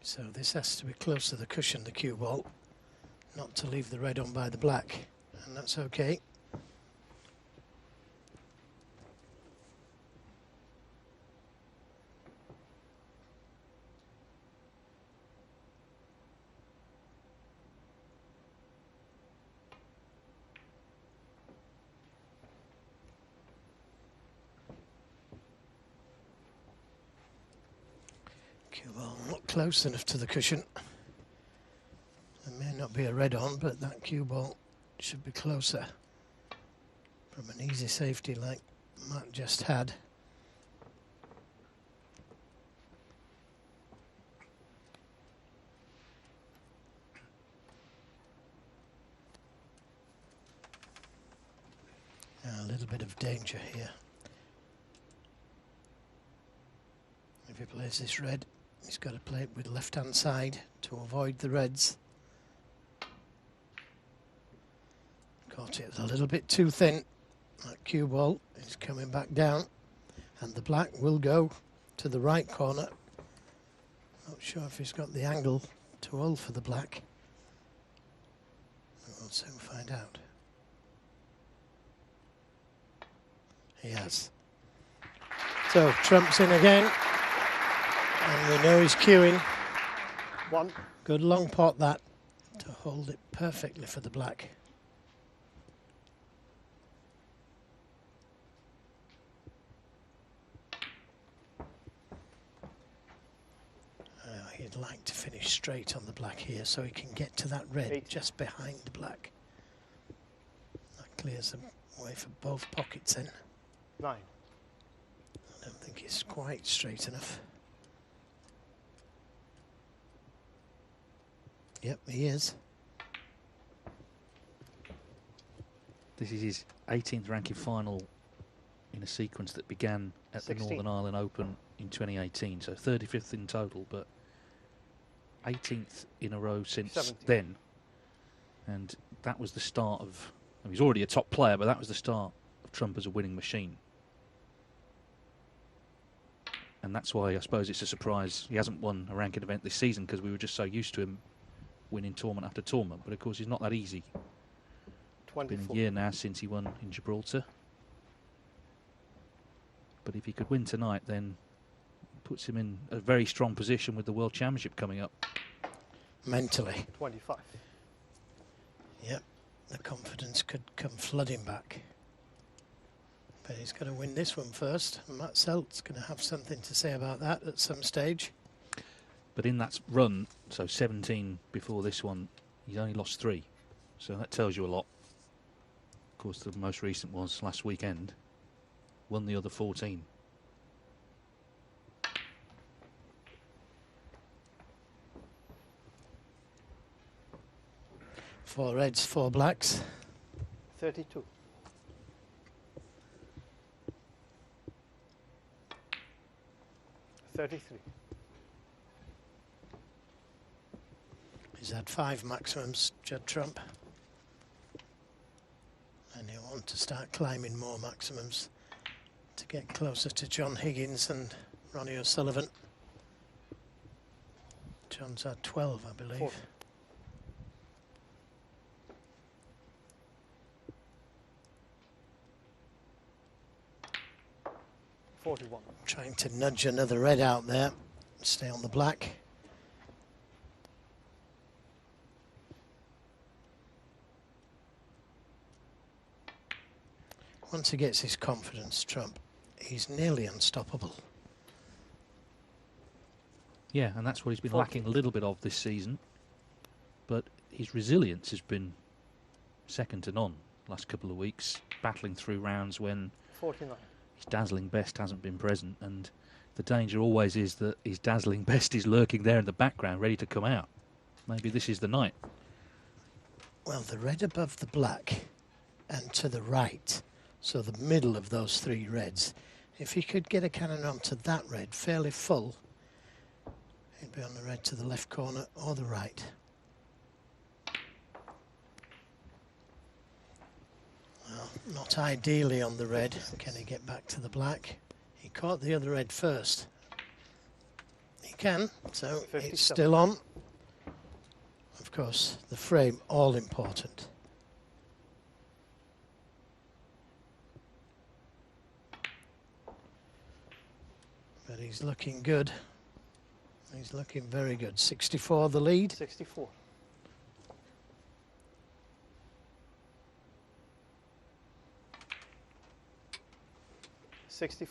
So this has to be close to the cushion, the cue ball, not to leave the red on by the black, and that's okay. Cue ball not close enough to the cushion. There may not be a red on, but that cue ball should be closer from an easy safety like Matt just had. A little bit of danger here. If he plays this red, he's got to play it with left-hand side to avoid the reds. Caught it a little bit too thin. That cue ball is coming back down, and the black will go to the right corner. Not sure if he's got the angle too old for the black. We'll soon find out. He has. So Trump's in again, and we know he's cueing. One. Good long pot that to hold it perfectly for the black. He'd like to finish straight on the black here so he can get to that red just behind the black. That clears the way for both pockets then. 9. I don't think it's quite straight enough. Yep, he is. This is his 18th ranking final in a sequence that began at 16. the Northern Ireland Open in 2018, so 35th in total, but 18th in a row since 17. then. And that was the start of, I mean, he's already a top player, but that was the start of Trump as a winning machine. And that's why I suppose it's a surprise he hasn't won a ranking event this season, because we were just so used to him winning tournament after tournament. But of course, it's not that easy. 24. It's been a year now since he won in Gibraltar. But if he could win tonight, then puts him in a very strong position with the World Championship coming up. Mentally. 25. Yep, the confidence could come flooding back. But he's got to win this one first. Matt Selt's going to have something to say about that at some stage. But in that run, so 17 before this one, he's only lost 3. So that tells you a lot. Of course, the most recent was last weekend. Won the other 14. Four reds, four blacks. 32. $33. He's had 5 maximums, Judd Trump. And he'll want to start climbing more maximums to get closer to John Higgins and Ronnie O'Sullivan. John's had 12, I believe. 40. $41. Trying to nudge another red out there. Stay on the black. Once he gets his confidence, Trump, he's nearly unstoppable. Yeah, and that's what he's been lacking a little bit of this season. But his resilience has been second to none last couple of weeks, battling through rounds when 49. his dazzling best hasn't been present, and the danger always is that his dazzling best is lurking there in the background, ready to come out. Maybe this is the night. Well, the red above the black and to the right, so the middle of those 3 reds, if he could get a cannon onto that red fairly full, he'd be on the red to the left corner or the right. Well, not ideally on the red. Can he get back to the black? He caught the other red first. He can, so 57. it's still on. Of course, the frame, all important. But he's looking good. He's looking very good. 64 the lead. 64. $65.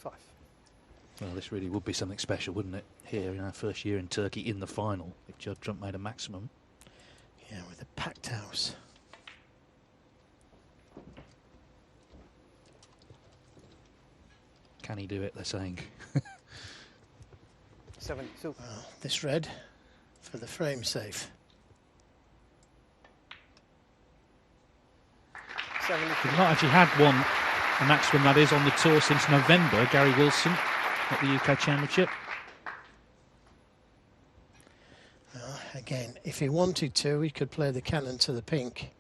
Well, this really would be something special, wouldn't it? Here in our first year in Turkey, in the final, if Judd Trump made a maximum. Yeah, with a packed house. Can he do it, they're saying. 72. Well, this red for the frame safe. 72. We've not actually had a maximum that is on the tour since November. Gary Wilson at the UK Championship. Again, if he wanted to, he could play the cannon to the pink.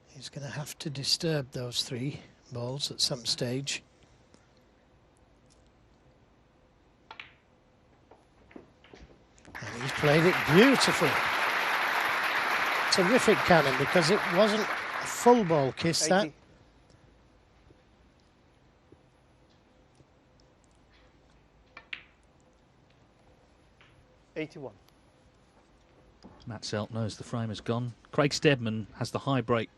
He's going to have to disturb those 3 balls at some stage. And he's played it beautifully. Terrific cannon, because it wasn't a full ball kiss, 80. that. Englishman Matthew Selt knows the frame has gone. Craig Steadman has the high break,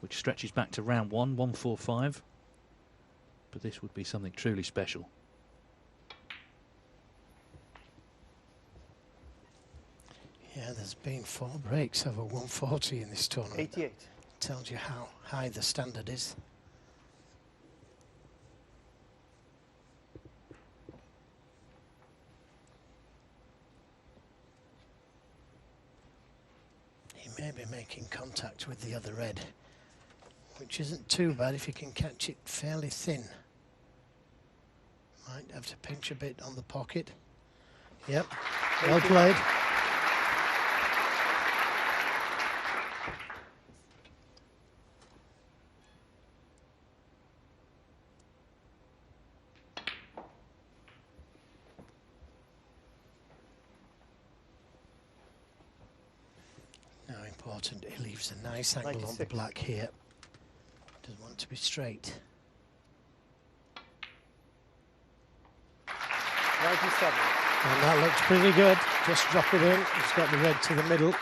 which stretches back to round 1, 145. But this would be something truly special. Yeah, there's been 4 breaks over 140 in this tournament. 88. Tells you how high the standard is. He may be making contact with the other red, which isn't too bad if you can catch it fairly thin. Might have to pinch a bit on the pocket. Yep, well played. Now important, he leaves a nice angle on the 96. black here. Doesn't want to be straight. 97. And that looks pretty good. Just drop it in. It's got the red to the middle.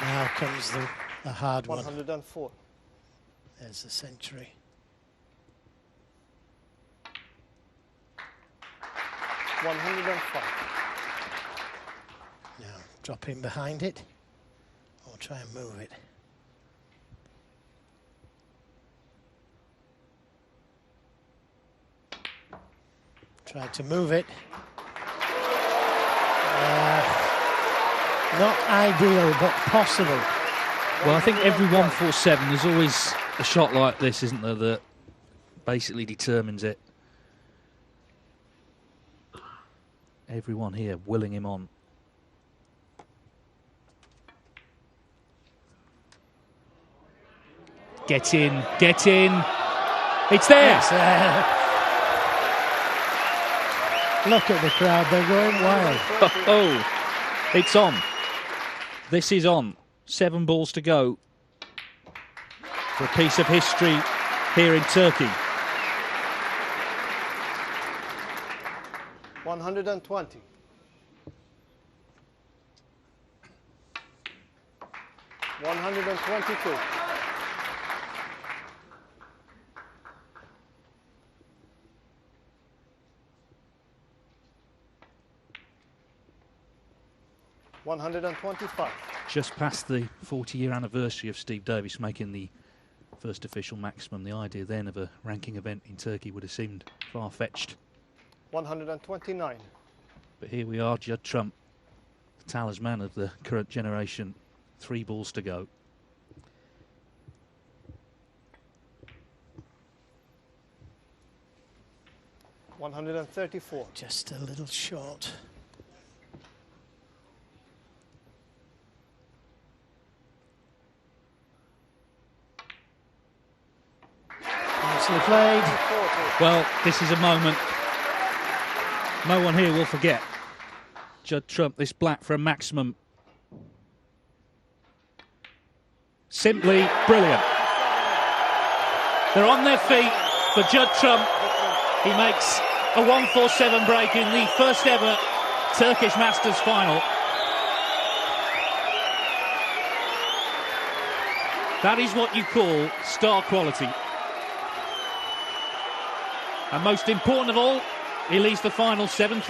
Now comes the hard one. 104. There's the century. 105. Now drop in behind it, or try and move it. Try to move it. Not ideal, but possible. Well, I think every 147, there's always a shot like this, isn't there, that basically determines it. Everyone here willing him on. Get in, get in. It's there. It's there. Look at the crowd, they're going wild. Oh, it's on. This is on. 7 balls to go for a piece of history here in Turkey. 120. 122. 125. Just past the 40-year anniversary of Steve Davis making the first official maximum. The idea then of a ranking event in Turkey would have seemed far-fetched. 129. But here we are, Judd Trump, the talisman of the current generation. 3 balls to go. $134. Just a little short. Nicely played. 40. Well, this is a moment no one here will forget. Judd Trump, this black for a maximum. Simply brilliant. They're on their feet for Judd Trump. He makes a 147 break in the first ever Turkish Masters final. That is what you call star quality. And most important of all, he leads the final 7-3.